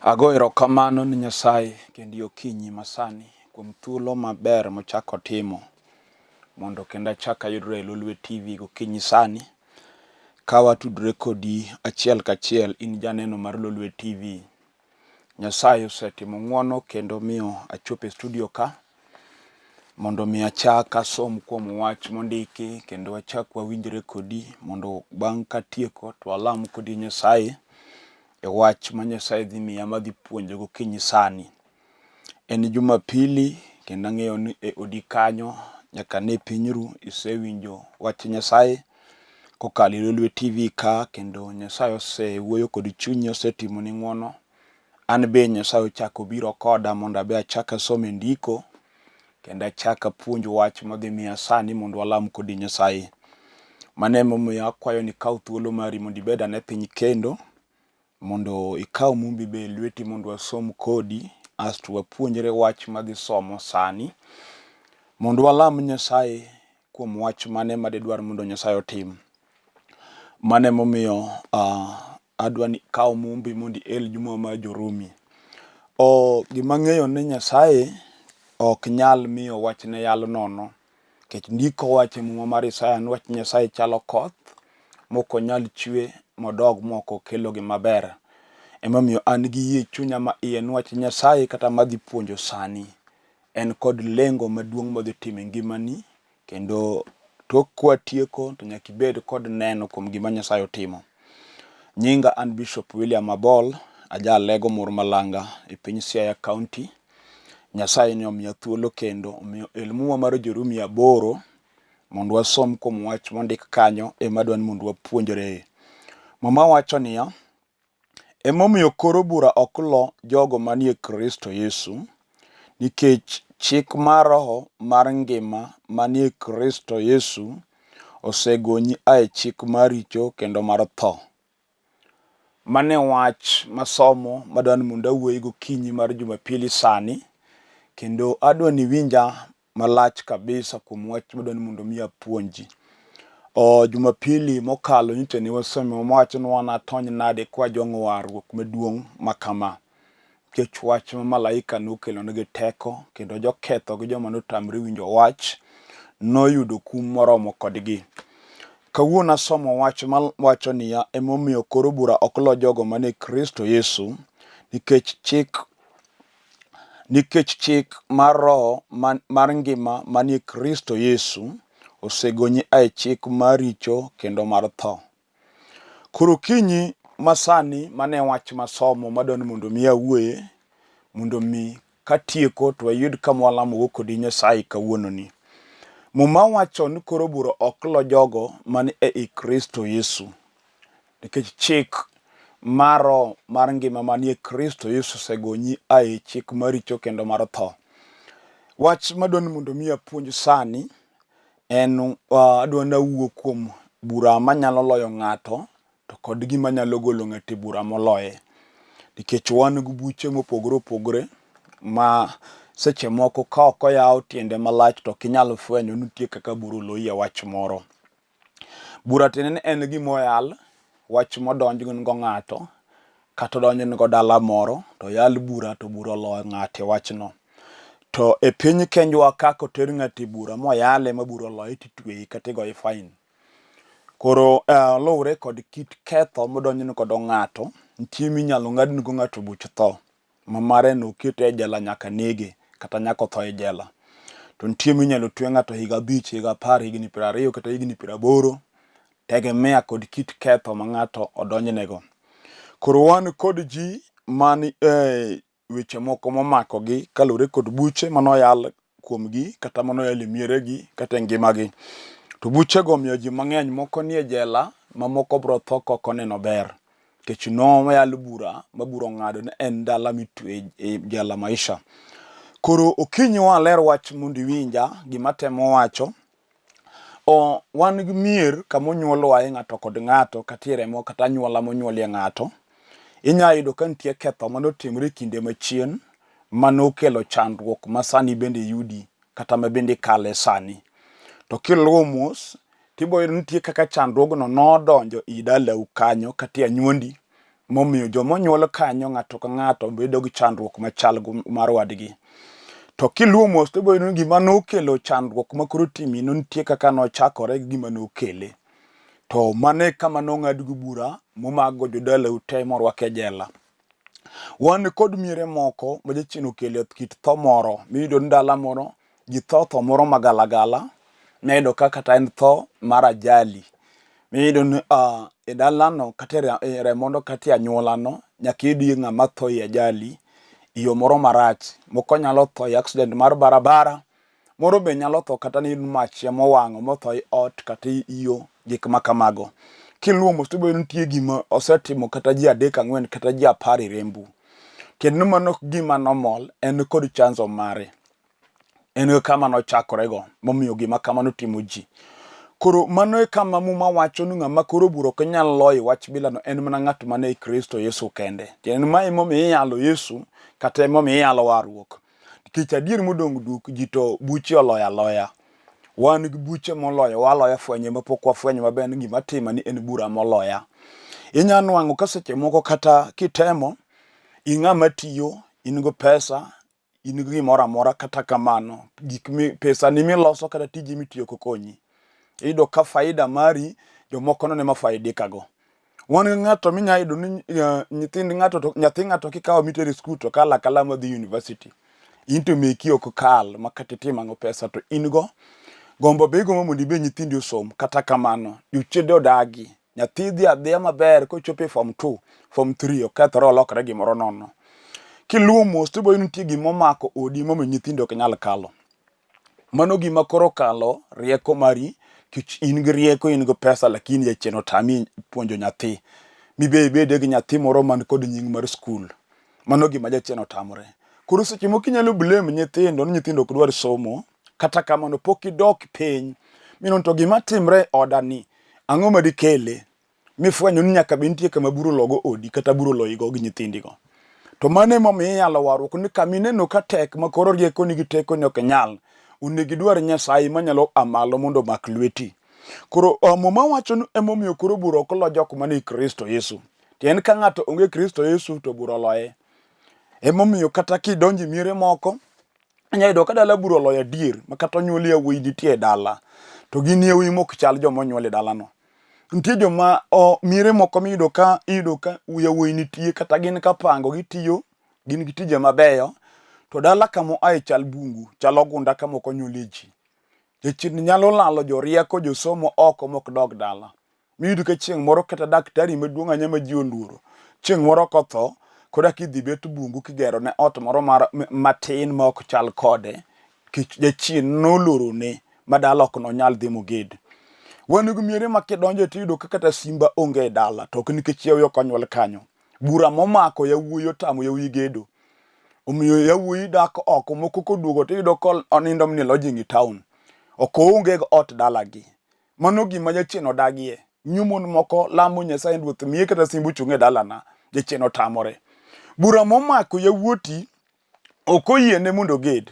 Ago erokamano ni Nyasaye kendo okinyi masani kuom thuolo maber mochako timo mondo kendo achak ayudre e Lolwe TV gokinyi sani ka watudre kodi achiel kachiel in janeno mar Lolwe TV. Nyasaye osetimo ng'wono kendo miyo achopo e studio ka mondo mi achak asom kuom wach mondiki kendo achak wawinjre kodi mondo bang' katieko to walam kodi Nyasaye e wach ma Nyasaye dhi miya madhi puonjo gokinyi sani. En Jumapili kendo ang'eyo ni e odi kanyo nyaka ne pinyru isewinjo wach Nyasaye kokalo e Lolwe TV ka, kendo Nyasaye osewuoyo kod chunyi, osetimo ni ng'wono. An be Nyasaye ochako biro koda mondo abe achak asom ndiko kendo achak apuonj wach madhi miya sani mondo walam kodi Nyasaye. Mano emomiyo akwayo ni ikaw thuolo mari mondo ibed ane piny kendo mondo ikaw mumbi be lweti mondo wasom kodi asto wapuonjre wach madhi somo sani mondo walam Nyasaye kuom wach mane madidwar mondo Nyasaye otim. Mano emomiyo adwa ni ikaw mumbi mondo el Juma mar Jo-Rumi. Gima ng'eyo ni Nyasaye ok nyal miyo wachne yalo nono, nikech ndiko wach e Muma mar Isaya ni wach Nyasaye chalo koth moko nyal chwe modog moko kelo gima ber. Emomiyo an gi yie chunya ma iye ni wach Nyasaye kata madhi puonjo sani en kod lengo maduong' madhi timo e ngimani, kendo tok kwatieko to nyaka ibed kod neno kuom gima Nyasaye otimo. Nyinga an Bishop William Abol, ajalego Mur Malanga e piny Siaya County. Nyasaye ni omiya thuolo kendo omiyo el Muma mar Jo-Rumi 8 mondo wasom kuom wach mondik kanyo ema dwani mondo wapuonjre. Muma wacho niya: Emomiyo koro bura okloo jogo manie Kristo Yesu, nikech chik mar Roho mar ngima manie Kristo Yesu osegonyi ae chik mar richo kendo mar tho. Mane wach masomo madwani mondo awuoyi gokinyi mar Jumapili sani, kendo adwani winja malach kabisa kuom wach madwani mondo mi apuonji. Jumapili mokalo nyicha ne wasomo wacho ni wan atony nade kwa jong'o warruok maduong' makama, nikech wach ma malaika nokelo negi teko kendo joketho gi joma notamre winjo wach noyudo kum moromo kodgi. Kawuono asomo wach ma wacho niya: emomiyo koro bura okloo jogo manie Kristo Yesu, nikech chik mar Roho mar ngima manie Kristo Yesu osegonyi ae chik mar richo kendo mar tho. Koro kinyi masani mane wach masomo madwani mondo mi awuoye mondo mi katieko to wayud kama walamogo kodi Nyasaye kawuono ni. Muma wacho ni koro bura okloo jogo mani e Kristo Yesu, nikech chik mar Roho mar ngima manie Kristo Yesu osegonyi ae chik mar richo kendo mar tho. Wach madwani mondo mi apuonj sani en adwani awuo kuom bura manyalo loyo ng'ato to kod gima nyalo golo ng'ato e bura moloye. Nikech wan gi buche mopogore opogore ma seche moko ka ok oyaw tiende malach to ok inyal fwenyo ni nitie kaka bura oloyi e wach moro. Bura tiende ni en gima oyal, wach modonj go ng'ato kata odonj go dala moro to oyal bura to bura oloyo ng'ato e wachno. To e piny Kenjwa ka koter ng'ato e bura moyale ma bura oloye titweye kata igoye fain. Koro luwre kod kit ketho modonjne kodo ng'ato, nitie minyalo ng'adne go ng'ato buch tho ma mare no okete e jela nyaka nege kata nyaka otho e jela. To nitie minyalo twe ng'ato higa 5, higa 10, higni 20 kata higni 80, tegemea kod kit ketho ma ng'ato odonjnego. Koro wan kod ji mani weche moko momakogi kalure kod buche manoyal kuomgi kata manoyal e mieregi kata e ngimagi. To buchego omiyo ji mang'eny moko nie jela ma moko biro tho kok oneno ber, nikech noyal bura ma bura ong'ado ni en dala mitwe e jela maisha. Koro okinyi waler wach mondo iwinja gima temo wacho. Wan gi mier kama onyuolwae ng'ato kod ng'ato kata e remo kata anyuola monyuolie ng'ato. Inya yudo ka nitie ketho manotimre kinde machien manokelo chandruok ma sani bende yudi kata ma bende kale sani. To kiluwo mos tibo yudo nitie kaka chandruogno nodonjo i dalau kanyo kata e anyuondi momiyo jomonyuol kanyo ng'ato ka ng'ato bedo gi chandruok machal mar wadgi. To kiluwo mos to boyno gima nokelo chandruok makoro timi nitie kaka nochakore gima nokele. To mane kama nong'adgo bura momago jodala ute morwake jela. Wan kod miere moko ma jachien okelo kit tho moro miyudo ndala moro ji tho moro magalagala miyudo ka kata en tho mar ajali miyudo ni e dalano kata remondo kata anyuolano nyaka iyud ng'ama tho e ajali iyo moro marach. Moko nyalo tho e accident mar barabara, moro be nyalo tho kata ni mach mowang'o motho e ot kata iyo gik makamago. Kiluwo mos to nitie gima osetimo kata ji 3 4 kata ji 10 rembu. Kendo mano gima normal, en kod chanzo mare. En kama nochakorego momiyo gima kamano timo ji. Koro mano e kama muma wacho ni ng'ama koro buro ok nyal loyo wach bilano en mana ng'at mane e Kristo Yesu kende. Kendo ma emomiyo iyalo Yesu kata emomiyo iyalo warruok. Nikech adier modong' duk ji to buche oloyo aloya. Wan gi buche moloyo, waloyo fwenye mapok wafwenyo maber ni gima timo ni en bura moloya. Inya nwang'o ka seche moko kata kitemo ing'ama tiyo, in go pesa, in gi gimoro amora kata kamano, pesa ni miloso kata tiji mitiyo kokonyi. Iyudo ka faida mari jomoko none ma faidi kago. Wan gi ng'ato minya yudo ni nyathi ng'ato kikawo mitere skul to kala kala madhi university. Into meki ok kal makati timang'o pesa to in go gombo be gombo mondo ibe nyithindi osom. Kata kamano jochiende odagi nyathi dhi adhiya maber kochopo e form 2 form 3 okethore olokre gimoro nono. Kiluwo mos to boy nitie gimomako odi momiyo nyithindo ok nyal kalo. Mano gima koro kalo rieko mari, kich in gi rieko, in gi pesa, lakini jachien otami puonjo nyathi. Mibe ibede gi nyathi moro man kod nying mar skul. Mano gima jachien otamore. Koro seche moko inyalo blame nyithindo ni nyithindo ok dwar somo, kata kamano pok idok piny. Mino to gima timre odani, ang'o madikele? Mifwenyo ni nyaka be nitie kama buro logo odi kata buro loyigo gi nyithindigo. To mano emomiyo iyalo warruok ni kamineno ka tek makoro rieko ni gi teko ni ok nyal. Onego idwar Nyasaye manyalo amalo mondo omak lweti. Koro muma wacho ni emomiyo koro bura ok lo jok mane Kristo Yesu. Tien ka ng'ato onge Kristo Yesu to bura oloye. Emomiyo kata kidonje miere moko anya yudo ka dala bura oloyo adier makata onyuol yawuoyi nitie e dala to gin yawuoyi mok chal joma onyuol e dalano. Nitie joma miere moko miyudo ka yawuoyi nitie kata gin kapango gitiyo, gin gi tije mabeyo, to dala kamo ae chal bungu, chal ogunda kama ok onyuolie ji. Jachien nyalo lalo jorieko josomo oko mok dog dala. Miyudo ka chieng' moro kata daktari maduong' anya ma ji oluoro, chieng' moro kotho, koda kidhi bet bungu kigero ne ot moro matin ma ok chal kode, kich jachien nolorone ma dala ok nonyal dhi moged. Wan gi miere ma kidonjo tiyudo ka kata simba onge e dala, to ok nikech yawuoyi ok onyuol kanyo. Bura momako yawuoyi otamo yawuoyi gedo. Omiyo yawuoyi dak oko, moko koduogo tiyudo ka onindo ni lodging e town. Ok onge ot dalagi. Mano gima jachien odagie. Nyumon moko lamo Nyasaye Ruoth miye kata simba ochung' e dalana, jachien otamore. Bura momako yawuoti ok oyiene mondo oged.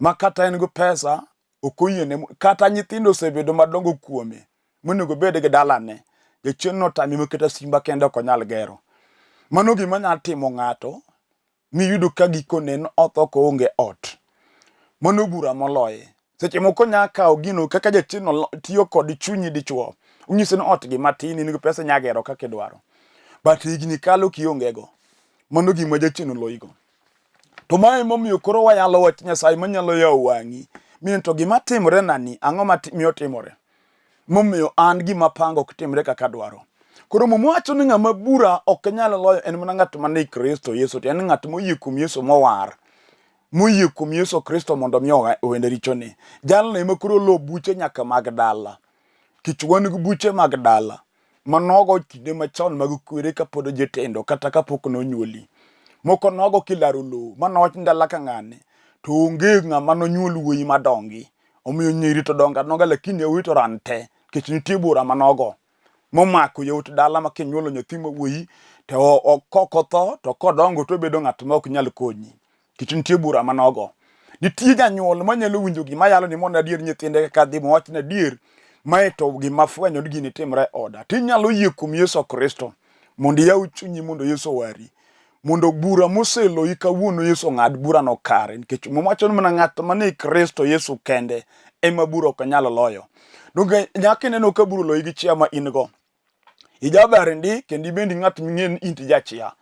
Ma kata en go pesa ok oyiene, kata nyithindo osebedo madongo kuome monego bed gi dalane, jachien notami ma kata simba kende ok onyal gero. Mano gima nyalo timo ng'ato miyudo ka gikone otho ko onge ot. Mano bura moloye. Seche moko nya kawo gino kaka jachien tiyo kod chunyi dichuo. Unyiso ni ot gi matin, in gi pesa nyagero kaka idwaro. But higni kalo kiongego. Mano gima jachien oloyigo. To mae emomiyo koro wayalo wach Nyasaye manyalo yawo wang'i. Miyo to gima timore nani, ang'o miyo timore? Momiyo an gima pango ok timre kaka dwaro. Koro wacho ni ng'ama bura ok nyal loyo en mana ng'at mane Kristo Yesu. En ng'at moyie kuom Yesu mowar. Moyie kuom Yesu Kristo mondo mi owene richone. Jalno ema koro lo buche nyaka mag dala. Kich wan gi buche mag dala. Manogo kinde machon mag kwere kapod jetindo kata kapok nonyuoli. Moko nogo kilaro lo, manowach ndala ka ng'ane. To onge ng'ama nonyuol wuoyi madongi. Omiyo nyiri to donga noga lakini yawuoyi to ran te. Kech nitie bura manogo. Momako yawuot dala ma kinyuolo nyathi ma wuoyi to kokotho to kodongo to bedo ng'at ma ok nyal konyi. Kech nitie bura manogo. Nitie janyuol manyalo winjo gima yalo ni mondo adier nyithinde kaka dhi mowach na adier. Mae to gima fwenyo ni gini timre oda. Tinyalo yie kuom Yesu Kristo mondo yaw chunyi mondo Yesu wari, mondo bura moselo ikawuono Yesu ng'ad bura no kare, nikech mowacho ni mana ng'at mane Kristo Yesu kende ema bura ok nyalo loyo. Donge nyaka ineno ka bura loyi gi chia ma in go, ijaber ndi kendo ibendi ng'at ming'en inti jachia,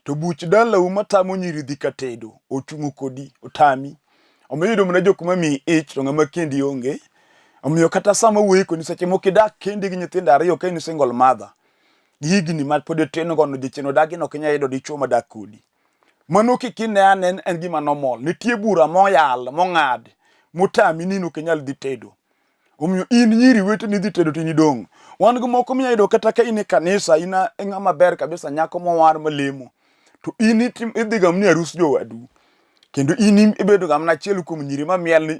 to buch dalau matamo nyiri dhi katedo ochung'o kodi otami. Omiyo yudo mana jok mamiyi ich to ng'ama kendi onge. Omiyo kata sama wuoyi koni seche moko idak kendi gi nyithindo ariyo ka in single mother, higni ma pod tin gono dichieno dagi no kinya yudo dichuo madak kodi. Mano kikine anen en gima normal. Nitie bura moyal mong'ad motami nino ok nyal dhi tedo. Omiyo in nyiri weteni dhi tedo tini dong'. Wan go moko minya yudo kata ka in e kanisa ina ng'ama ber kabisa nyako mowar malemo, to in idhi gamni arus jowadu, kendo in ibedo gamna achiel kuom nyiri mamiel ni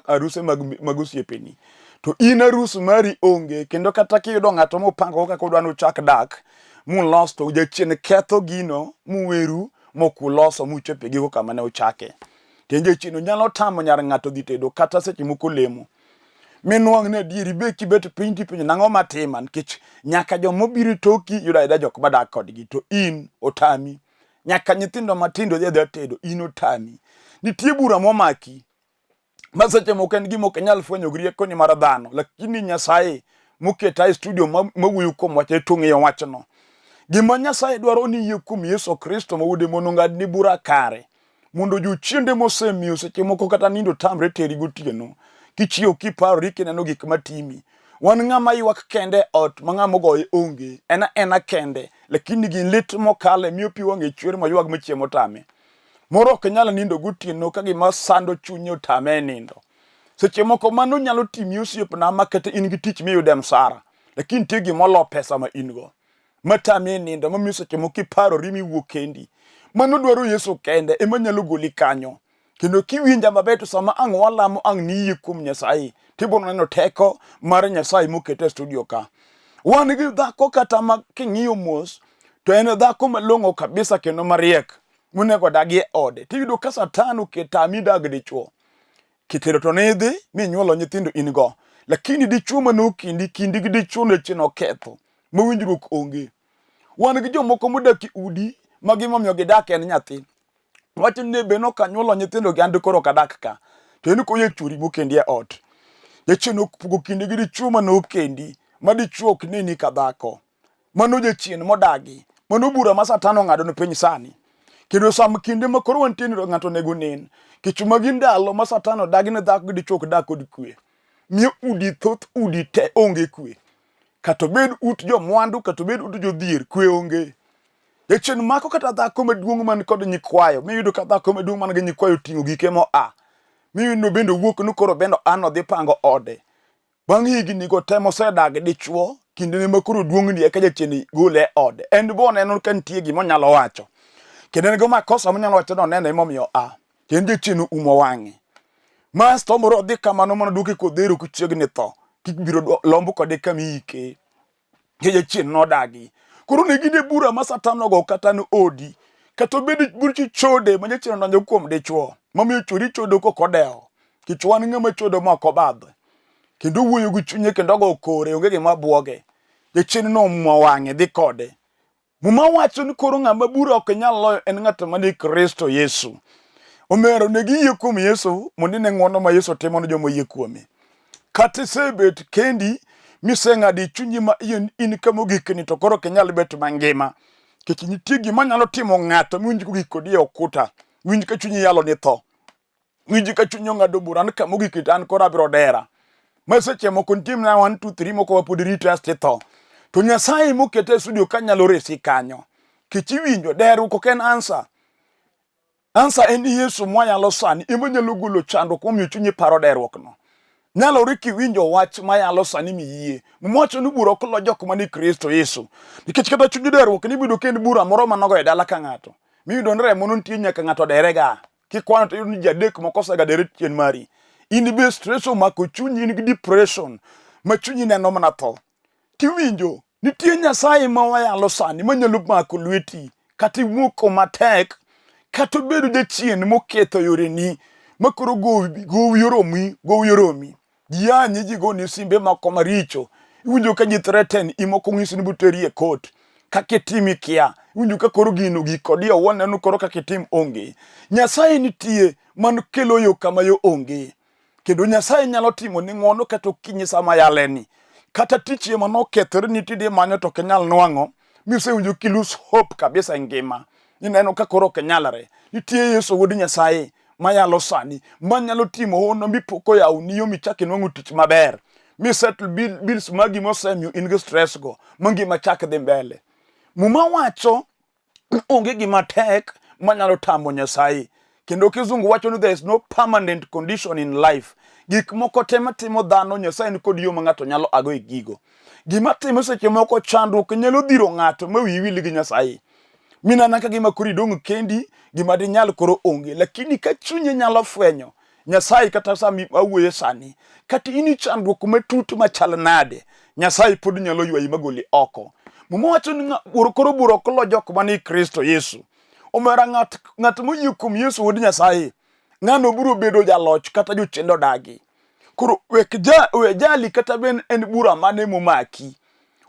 aruse mag osiepeni, to in arus mari onge, kendo kata kiyudo ng'ato mopango kaka udwa nuchak dak mulos, to jachien ketho gino muweru mokuloso muchope gigo kama ne uchake. Kendo jachien nyalo tamo nyar ng'ato dhi tedo kata seche moko lemo. Minuang' ne adieri be kibet piny tipinyo nang'o matima, nikech nyaka jomobiro toki yudo ayuda jok madak kodgi, to in otami. Nyaka nyithindo matindo dhi tedo, in otami. Nitie bura momaki ma seche moko en gima ok nyal fwenyo gi riekoni mar dhano, lakini Nyasaye moketa e studio mawuoyo kuom wach to ng'eyo wachno. Gima Nyasaye dwaro ni yie kuom Yesu Kristo ma wuode mondo ng'adni bura kare, mondo jochiende mosemiyo seche moko kata nindo tamre teri gotieno, kichiew kiparori kineno gik matimi. Wan ng'ama ywak kende ot ma ng'ama ogoye onge, ena kende, lakini gin lit mokale miyo pi wang'e chwer ma ywag machiemo tame. Moro ok nyalo nindo gotieno ka gima sando chunye otame nindo. Seche moko mano nyalo timi osiepna ma kata in gi tich miyude msara, lakini tie gimolo pesa ma in go matami nindo, mamiyo seche moko iparori miwuok kendi. Mano dwaro Yesu kende ema nyalo goli kanyo. Kendo kiwinja maber to sama ang' walamo ang' niyie kuom Nyasaye, tibono neno teko mar Nyasaye mokete e studio ka. Wan gi dhako kata ma king'iyo mos, to en dhako malong'o kabisa kendo mariek monego dagi e ode. Tiyudo ka Satan oketami dag dichuo. Kitero to nidhi minyuolo nyithindo in go, lakini dichuo manokindi kindi gi dichuo no chino ketho mawinjruok onge. Wan gi jomoko modak e udi ma gimomiyo gidak en nyathi. Wacho ne beno kanyuolo nyithindo gi and koro kadak ka, to en koye churi mokendi e ot. Jachien okupugo kinde gi dichuo manokendi, ma dichuo ok neni ka dhako. Mano jachien modagi, mano bura ma Satan ong'ado ne piny sani. Kendo sam kinde ma koro wantie ni ng'ato nego nen, kichuma gi ndalo ma Satan odagi ne dhako gi dichuo ok dak kod kwe. Miyo udi thoth udi te onge kwe. Katobed ut jo mwandu, katobed ut jo dhier, kwe onge. Jachien mako kata dhako maduong' man kod nyikwayo, miyudo ka dhako maduong' man gi nyikwayo ting'o gike mo a. Miyudo bende wuok no koro bendo an odhi pango ode. Bang' higni go temo sedag dichuo, kinde ne makoro duong'ni eka jachien gole ode. En bo neno ka nitie gima onyalo wacho. Kendo en go makosa monyalo wacho no neno emomiyo a. Kendo jachien umo wang'e. Mas to moro odhi kamano mana duke kodhero kuchiegni tho. Kibiro lombo kode kamike. Jachien nodagi. Koro negine bura ma Satan ogo kata no odi. Kato bedi burchi chode ma jachien donjo kuom dichuo. Mamiyo chori chodo kokodeo. Kichwan ng'ama chodo ma okobadho. Kendo wuoyo gi chunye kendo go kore onge gima buoge. Jachien no muo wang'e dhi kode. Muma wacho ni koro ng'ama bura ok nyal loyo en ng'at mane Kristo Yesu. Omero ne giyie kuom Yesu mondo ne ng'wono ma Yesu timo ne joma yie kuome. Kata sebet kendi miseng'adi chunyi ma in kamogikni to koro kenyal bet mangima. Kech nitie gima nyalo timo ng'ato miwinj ko gikodi e okuta. Winj ka chunyi yalo ni tho. Winj ka chunyi ng'ado bura ni kamogikni an koro abiro dera. Ma seche moko nitie na 1 2 3 moko wapod rito asti tho. To Nyasaye mokete e studio kanyalo resi kanyo. Kech iwinjo deru ko ken answer. Answer en Yesu mwanyalo sani ema nyalo golo chandruok momiyo chunyi paro derruok no. Nyalo riki winjo wach mayalo sani miyie. Mwacho ni bura oklo jok mani Kristo Yesu. Nikech kata chunyi derruok ni bido kend bura moro manogo e dala ka ng'ato. Miyudo ni remo nitie nyaka ng'ato derega. Kikwano to yudo ni jadek moko osega dere chien mari. In be stress omako chunyi, in gi depression. Ma chunyi neno mana tho. Tiwinjo nitie Nyasaye ma wayalo sani manyalo mako lweti. Kata iwuoko matek. Kata bedo jachien moketho yoreni. Makoro gowi Jo-Rumi. Jianye ji goni simbe mako maricho. Iwinjo ka ji threaten imoko ng'isi ni buteri e court. kakitimi kia winjo ka koro gino gikodi owone no koro kakitim onge. Nyasaye nitie man kelo yo kama yo onge. Kendo Nyasaye nyalo timo ni ng'wono kata kinyi sama yaleni. Kata tichie mano kethre nitide manyo to kenyal nwang'o. Misewinjo kilus hope kabisa ngima. Ineno ka koro kenyalare. Nitie Yesu wuod Nyasaye mayalo sani. Manyalo timo hono mipoko yaw niyo michaki nwang'o tich maber. Settle bills magi mosemio in gi stress go. Ngima chak dhi mbele. Muma wacho onge gima tek manyalo tamo Nyasaye. Kendo kizungu wacho ni there is no permanent condition in life. Gik moko tema timo dhano Nyasaye ni kod yo ma ng'ato nyalo ago e gigo. Gima timo seche moko chandruok nyalo dhiro ng'ato ma wiyi wil gi Nyasaye. Mina naka gima kori dong kendi gima di nyal koro onge. Lakini ka chunye nyalo fwenyo Nyasaye kata sami awuoye sani. Kati ini chandruok matut machal nade. Nyasaye pod nyalo ywayi magoli oko. Muma wacho ni koro Bura Okloo Jokristo Yesu. Omera ng'at moyie kuom Yesu wuod Nyasaye. Ng'ano biro bedo jaloch kata jochendo dagi. Koro we jali kata ben en bura mane momaki.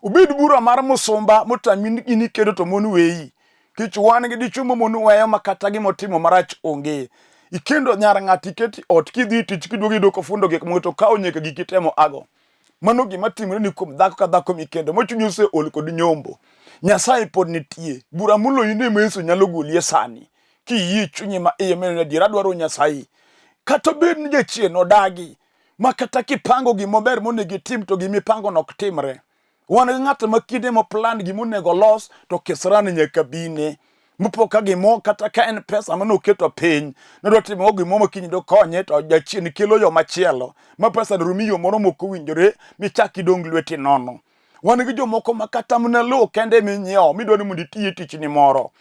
Ubed bura mar musumba motami ini kedo to mon weyi. Kich wan gi dichumo mon weyo makata gimotimo marach onge. Ikendo nyar ng'ati keti ot kidhi tich kiduogi doko fundo gik moto ka onyeka gikitemo ago. Mano gima timore ni kuom dhako ka dhako mikendo mochunyo ose ol kod nyombo. Nyasaye pod nitie. Bura mulo ine Yesu nyalo golie sani. Ki yie chunye ma iye meno dira dwaro Nyasaye. Kata bed ni jachien odagi. Makata kipango gimober monego itim to gimipango nok timre. Wan gi ng'at makinde mo plan gimonego los to kisrani nyaka bine. Mupoka gimo kata ka en pesa mano keto piny. Nodwa timo gimo makinyi do konye to jachien kelo yo machielo. Ma pesa rumiyo moro moko winjore michaki dong lweti nono. Wan gi jomoko makata mna lo kende minyiewo midwani mondo itiye tich ni moro.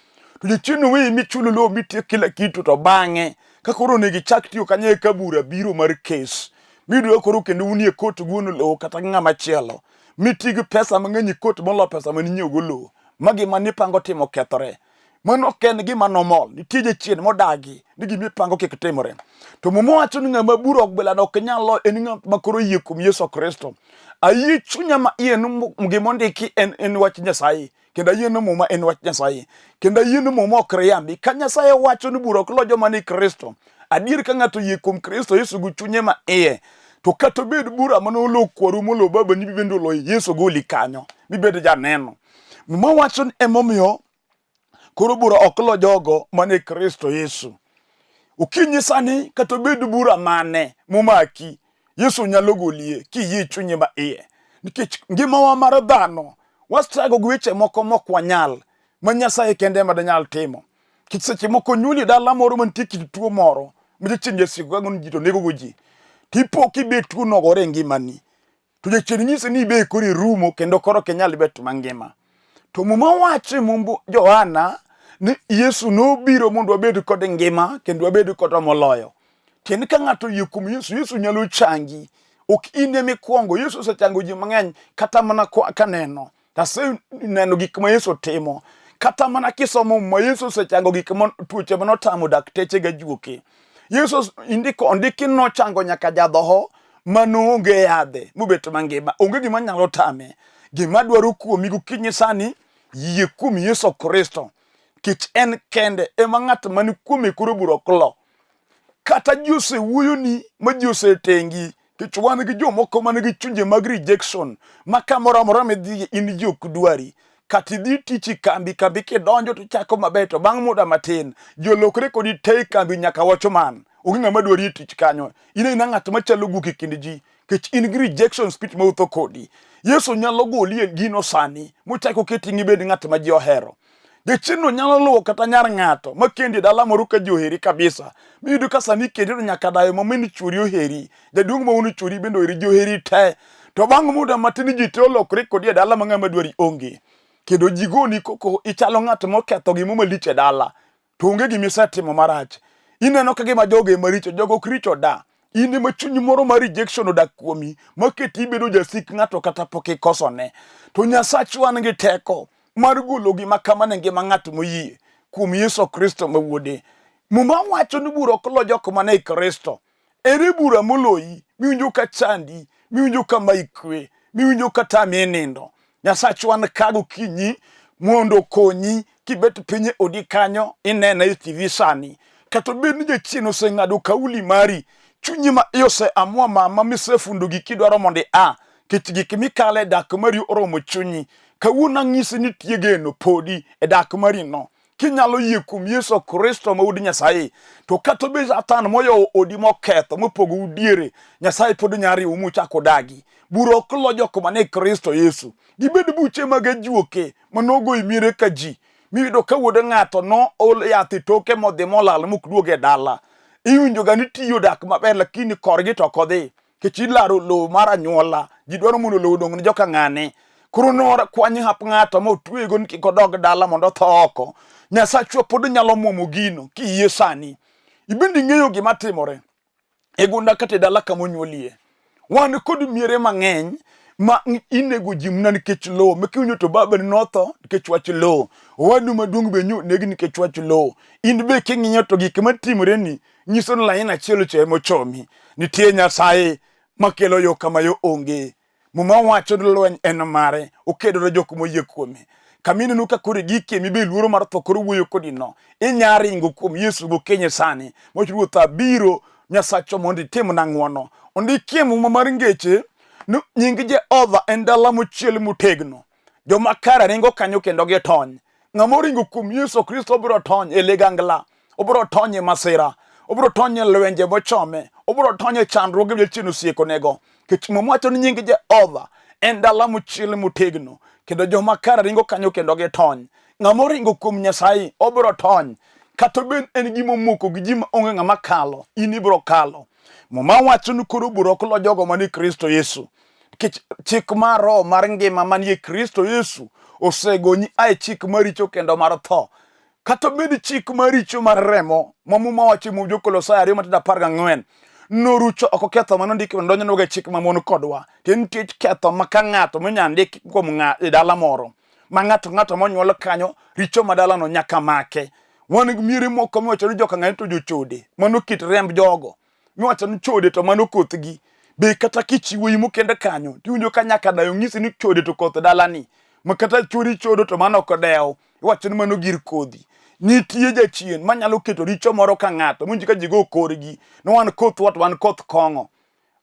To jachien we michulo lo mitie kila kitu to bang'e ka koro ne gichak tiyo kanye ka bura biro mar case. Midwa koro kendo unie kot guono lo kata ng'ama chielo. Mitigi pesa mang'eny kot molo pesa maninyo golo. Magi manipango timo kethore. Mano ken gima normal. Nitie jachien modagi ni gimipango kik timore. To mumo wacho ni ng'ama bura okbela no kenyalo en ng'ama koro yie kuom Yesu Kristo. Ayie chunya ma iye no gimondiki en wach Nyasaye. Kenda ayie no muma en wach Nyasaye. Kenda ayie no muma okriyambi. Ka Nyasaye wacho ni Bura Okloo joma ni Kristo. Adier ka ng'ato yie kuom Kristo Yesu gu chunye ma iye. To kato bed bura mano lo kwaru molo baba ni bibendo lo Yesu goli kanyo. Bibed janeno. Muma wacho ni Emomiyo koro Bura Okloo jogo mane Kristo Yesu. Ukinyi sani kato bed bura mane momaki. Yesu nyalo golie ki yie chunye ma iye. Nikech ngima wa mar dhano wastrago gi weche moko mokwanyal ma Nyasaye kende ma danyal timo. Kich seche moko nyuli dala moro mantie kit tuo moro mjachien jasigo gago ni to nego go ji. Tipo kibet tuo nogore ngimani. To jachien nyise ni be kori rumo kendo koro kenyal bet mangima. To muma wacho mumbu Johana ni Yesu no biro mondo wabed kod ngima kendo wabed kod moloyo. Tieni ka ng'ato yie kuom Yesu, Yesu nyalo changi. Ok ine mikwongo, Yesu osechango ji mang'eny kata mana kaneno. Tase neno gik ma Yesu timo. Kata mana kisomo ma Yesu osechango gik ma tuoche manotamo dakteche ga juoke. Yesu ondiki nochango nyaka jadhoho manoonge yadhe mobet mangima. Onge gima nyalo tame. Gima dwaro kuomi gokinyi sani yie kuom Yesu Kristo. Kich en kende ema ng'at mani kuome koro Bura Okloo. Kata Jose wuoyo ni ma Jose tengi. Kich wan gi jomoko man gi chunje mag rejection. Ma kamoro amora midhi in ji ok dwari. Kati dhi tichi kambi kidonjo to chako maber to bang' muda matin. Jolokre kodi tei kambi nyaka watchman. Onge ng'ama dwari tich kanyo. Ina ng'at machalo guki kind ji. Kich in gi rejection spirit ma utho kodi. Yesu nyalo goli e gino sani. Mochako ketingi bed ng'at ma ji ohero. Jachien no nyalo luwo kata nyar ng'ato makendi dala moro ka joheri kabisa. Miyudo ka sani kendi to nyaka dayo mameni chwori oheri. Jaduong' ma unu chwori bendo oheri joheri te. To bang' muda matin ji te olokre kodi e dala ma ng'ama dwari onge. Kendo jigoni koko ichalo ng'at moketho gimo malich e dala. To onge gimisetimo marach. Ineno ka gima joge maricho, jogo ok richo da. In ema chunyi moro mar rejection odak kuomi, maketi ibedo jasik ng'ato kata pok ikosone. To Nyasach wan gi teko mar golo gima kamane ngima ng'at moyie kuom Yesu Kristo ma wuode. Muma wacho ni Bura Okloo jok mane Kristo. Ere bura moloyi, miwinjo ka chandi, miwinjo ka maikwe, miwinjo ka tami nindo. Nyasach wan kago kinyi mondo konyi kibet pinye odi kanyo inena e TV sani kato bed ni jachien oseng'ado kauli mari chunyi ma yose amua mama misefundo gikidwaro mondi kech gik mikale dak mari oromo chunyi kawuono ng'isi ni tie geno podi e dak mari no kinyalo yie kuom Yesu Kristo ma udi Nyasaye to kata be Satan moyo odi moketho mopogo udiere Nyasaye pod nyari umu chako dagi Bura Okloo Jokristo ne Kristo Yesu gibed buche mag juoke manogo imiere ka ji miyudo ka wuod ng'ato no ol yathi toke modhi molal mokduoge dala iwinjo ga ni tiyo dak maber lakini korgi to kodhi kichilaro lo mara nyuola ji dwaro mondo lo dong ne joka ng'ane koro nora kwanyi hap ng'ato motwego ni kikodog dala mondo tho oko Nyasacho pod nyalo muomo gino kiyie sani ibendi ng'eyo gima timore e gunda kata dala kamonyuolie wan kod miere mang'eny ma inego ji mna nikech lo mekiwinjo to baba ni notho nikech wach lo owadu maduong' be nyu negi nikech wach lo in be king'iyo to gik matimore ni nyiso ni lain achiel che mochomi nitie Nyasaye makelo yo kama yo onge muma wacho ni lweny en mare okedore jok moyie kuome kamine nuka kore gike mibe luoro mar tho koro wuoyo kodi no inyaringo kuom Yesu gokenye sani mochruoth abiro Nyasacho mondo itim na ng'wono ondikie muma mar ngeche nying Jehova en dala mochiel motegno joma kare ringo kanyo kendo gitony ng'ama ringo kuom Yesu Kristo biro tony e ligangla obiro tony e masira obiro tony e lwenje mochome obiro tony e chandruoge jachien osieko nego kech mwacho ni nying Jehova en dala mochiel motegno kendo joma kare ringo kanyo kendo gitony ng'ama ringo kuom Nyasaye obiro tony kata ben en gima moko gi jima onge ng'ama kalo in ibiro kalo muma wacho ni koro Bura Okloo jogo mani Kristo Yesu chik mar roho mar ngima manie Kristo Yesu osegonyi ae chik maricho kendo mar tho kata bed chik maricho mar remo mamuma wacho mu Kolosai 2:14 norucho oko ketho manondiki ndonyo noga chik mamon kodwa ten tich ketho maka ng'ato monyandiki kuom ng'ato dala moro ma ng'ato monyuol kanyo richo madala no nyaka make wan miere moko miwacho ni joka ng'ato jochode mano kit remb jogo miwacho ni chode to mano kothgi be kata kichiwo imo kende kanyo tiwinjo ka nyaka dayo ng'isi ni chode to koth dalani ma kata chori chodo to mano kodewo iwacho ni mano gir kodhi nitie jachien manyalo keto richo moro ka ng'ato munji ka jigo korgi no wan koth wat wan koth kongo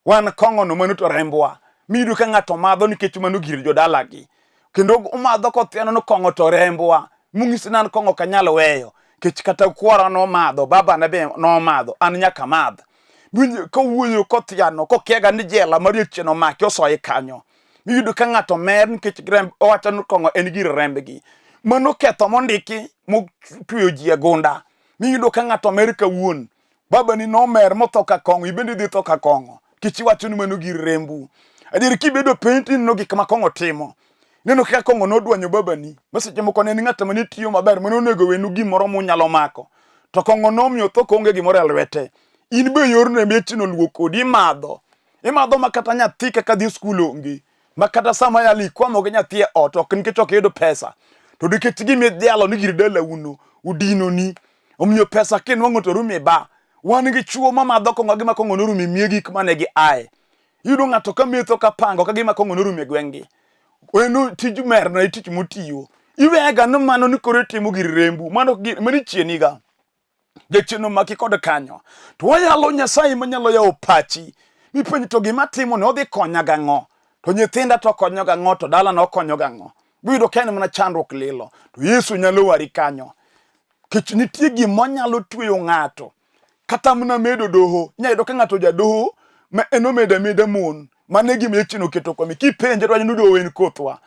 wan kongo no mano to rembwa midu ka ng'ato madho nikech mano gir jodalagi kendo umadho kothiano no kongo to rembwa mung'isi nan kongo kanyalo weyo kech kata kwara no madho baba na be no madho an nyaka madh bunye ko wuoyo kothiano kokiega ni jela mariecheno make osoye kanyo miyudo ka ng'ato mer nikech remb owacho ni kongo en gir rembgi mano ketho mondiki motweyo ji e gunda miyudo ka ng'ato mer kawuon baba ni no mer motho ka kongo ibende dhi tho ka kongo kich wacho ni mano gir rembu adier kibedo painting no gik ma kongo timo neno kaka kongo nodwanyo baba ni maseche moko ne ng'ato mane tiyo maber mano nego wenu gimoro munyalo mako to kongo nomiyo tho konge gimoro e lwete in be yorne mechino luwo kodi imadho makata nyathi kaka dhi skul onge makata sama yali kwamo gi nyathi e ot ok nikech ok yudo pesa to nikech gimi dhialo ni gir dala uno udino ni omiyo pesa kinwang'o to rumi ba wan gi chuo mamadho kongo gi makongo norumi mie gik mane gi ae yudo ng'ato ka metho ka pango ka gima kongo norumi gwengi wenu tiju mer na tich motiyo iwega no mano ni kore timo gir rembu mani chieniga jacheno maki kod kanyo to wayalo Nyasaye manyalo yawo pachi mipenj to gima timo ne odhi konya gang'o to nyithinda to konyo gang'o to dala no konyo gang'o biro ken mana chandruok lilo to Yesu nyalo wari kanyo kech nitie gima nyalo tweyo ng'ato kata mna medo doho nyayudo ka ng'ato jadoho ma enomeda meda mon mane gima yechino keto kwami kipenje to nudo wen kothwa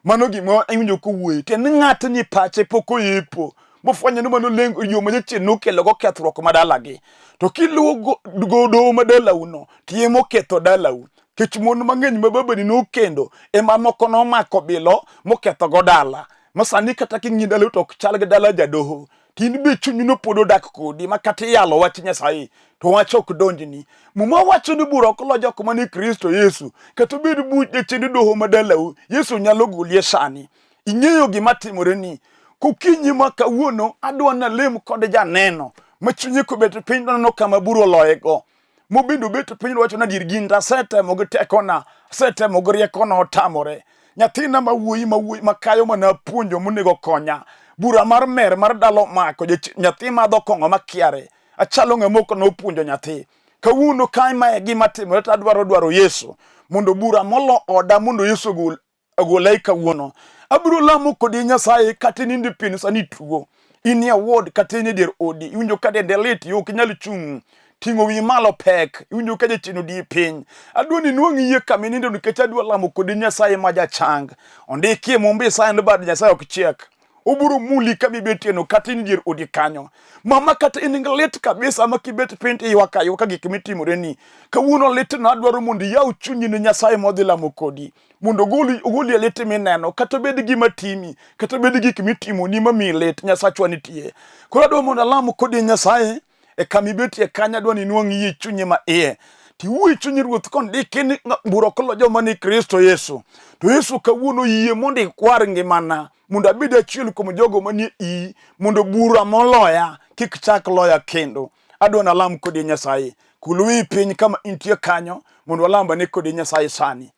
mano gima iwinjo kowuoyo te ni ng'ato ni pache poko yepo mofwanya no mano lengo yo manyeche no kelo go kethruok madalagi to kiluwo godo madala uno tiemo ketho dalau kech mon mang'eny ma babani no kendo ema moko no mako bilo moketho godala masani kata king'i dala to chal gi dala jadoho tin be chunyi no podo dak kodi makata yalo wach Nyasaye to wacho ok donjni muma wacho ni Bura Okloo jok mani Kristo Yesu kata bed buche chende doho madalau Yesu nyalo golie sani ing'eyo gima timore ni kukinyi ma kawuono adwa na lem kod janeno machunye ko bet piny no kama buro loyego mobindo bet piny wacho na dir ginda sete mo tekona sete mo rieko no tamore nyathina mawuoyi makayo mana puonjo monego konya bura mar mer mar dalo mako nyathi madho kongo makiare achalo ng'amoko nopuonjo nyathi kawuono kai mae gima timore ta dwaro Yesu mondo bura molo oda mondo Yesu ogolai kawuono abiro lamo kodi Nyasaye kata nindi pin sani tuo inie ward kata ne der odi iwinjo ka dende lit yo kinyal chung tingo wi malo pek iwinjo ka jachino di piny adwoni nuongi yie kaminindo nikech adwa lamo kodi Nyasaye ma jachang ondikie mombe sand bad Nyasaye ok chiek oburu muli kabibetieno kata in dier odi kanyo mama kata in lit kabisa makibet pint iwaka gik mitimore ni kawuono lit na adwaro mondo yaw chunyi ne Nyasaye modhi lamo kodi mondo ogoli lit mineno kata bed gima timi kata bed gik mitimo ni mami lit Nyasachwa nitie koro adwaro mondo lamo kodi Nyasaye e kamibetie kanya adwani nuong yie chunyi ma iye ti wuoyi chunyi ruoth kondiki ni Bura Okloo joma ni Kristo Yesu to Yesu kawuono yie mondo ikwar ngimana mondo abed achiel kuom jogo manie iyi mondo bura moloya kik chak loya kendo adwana lam kodi Nyasaye kulwi piny kama intie kanyo mondo alamba ne kodi Nyasaye sani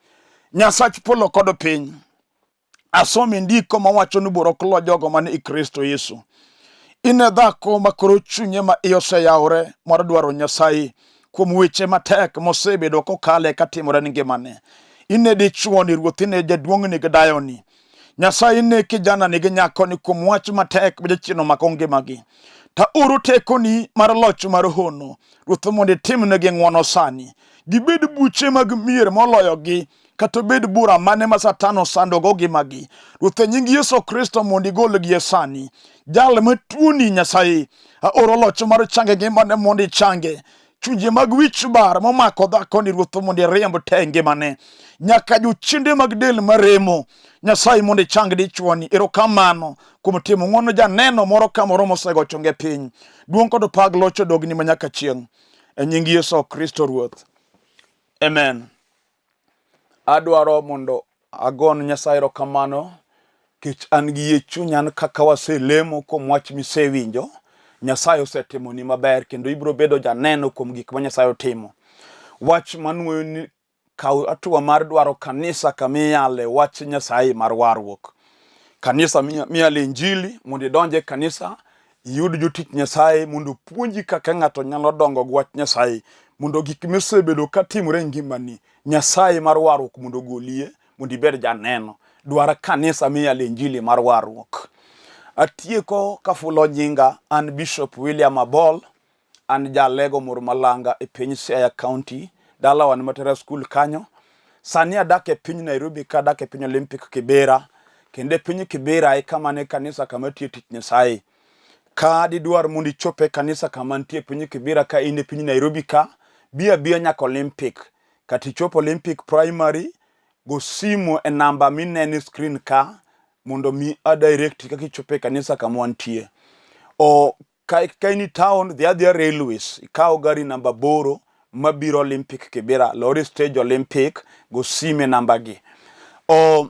Nyasach polo kod piny asomi ndiko mawacho ni Bura Okloo jogo manie Kristo Yesu ine dhako makoro chunye ma iyose yaure mar dwaro Nyasaye kuom weche matek mosebedo kokale katimore ni ngimane ine dichuo ni ruoth ine jaduong' ni gidayoni Nyasaye ne kijana ni nyako ni kuom wach matek bejachino mako ngimagi ta uru tekoni mar loch mar hono ruoth mondo itimnegi ng'wono sani gibed buche mag mier moloyogi kata bed bura mane ma Satan sandogo ngimagi ruoth nying Yesu Kristo mondo igolgi e sani jal matuoni Nyasaye oro loch mar change ngimane mondo ichange chunje mag wich bar momako dhako ni ruoth mondo iriemb te ngimane nyaka jochinde mag del maremo Nyasaye mondo chang dichuoni erokamano kuom timo ng'wono janeno moro ka moro mosego chonge piny duong' kod pag locho dogni manyaka chieng' e nying Yesu Kristo ruoth amen adwaro mondo agon Nyasaye erokamano kech an gi yie chunya an kaka waselemo kuom wach misewinjo Nyasaye osetimo ni maber kendo ibiro bedo janeno kuom gik ma Nyasaye otimo wach manuoyo ni kaw atua mar dwaro kanisa kamiyale wach Nyasaye mar warruok kanisa miyale injili mondo idonje kanisa yud jotich Nyasaye mondo puonji kaka ng'ato nyalo dongo gi wach Nyasaye mondo gik misebedo katimore ngimani Nyasaye mar warruok mondo golie mondo ibed janeno dwaro kanisa miyale injili mar warruok atieko kafulo nyinga an Bishop William Abol an jalego mur malanga e piny Siaya County dalawan matera school kanyo sani adak e piny Nairobi ka adak e piny Olympic Kibera kende piny Kibera e kama ne kanisa kama tie tich Nyasaye ka didwar mondo ichope kanisa kama ntie piny Kibera ka in e piny Nairobi ka bia nyaka Olympic kati chopo Olympic primary go simo e namba minene screen ka mondo mi direct kaka ichope kanisa kama wantie o kaini town the other railways ikaw gari namba boro mabiro Olympic Kibera lori stage Olympic go sime namba gi o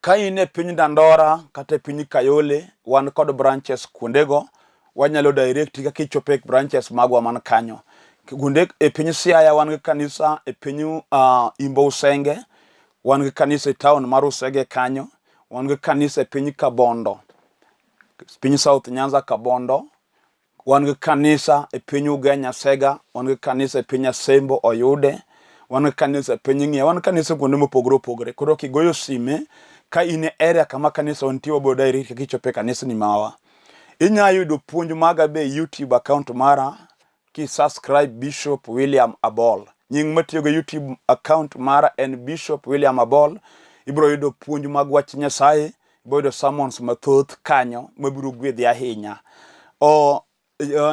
kaine piny Dandora kata piny Kayole wan kod branches kuondego wanyalo direct kaka ichope branches magwa man kanyo gunde e piny Siaya wan gi kanisa e piny Imbo Usenge wan gi kanisa e town mar Usenge kanyo wan gi kanisa e piny Kabondo piny South Nyanza Kabondo wan gi kanisa e piny Ugenya Sega wan gi kanisa e piny Asembo Oyude wan gi kanisa e piny Ng'ia wan kanisa kuonde mopogore koro kigoyo sime ka ine area kama kanisa ontie wabo direct kaka ichope kanisa ni mawa inya yudo puonj maga be YouTube account mara ki subscribe Bishop William Abol nying matiyo go YouTube account mara en Bishop William Abol ibiro yudo puonj mag wach Nyasaye ibiro yudo sermons mathoth kanyo mabiro gwedhi ahinya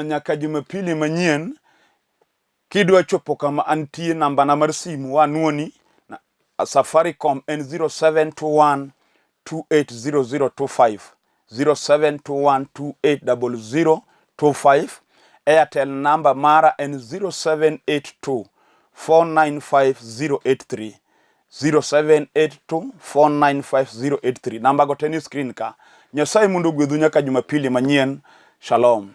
nyaka Jumapili manyien kidwa chopo kama antie namba na mar simu wanuoni Safaricom en 0721 280025 0721280025 Airtel number mara en 0782 495083 0782495083 namba go teni screen ka Nyasaye mundu gwedhu nyaka Jumapili manyien shalom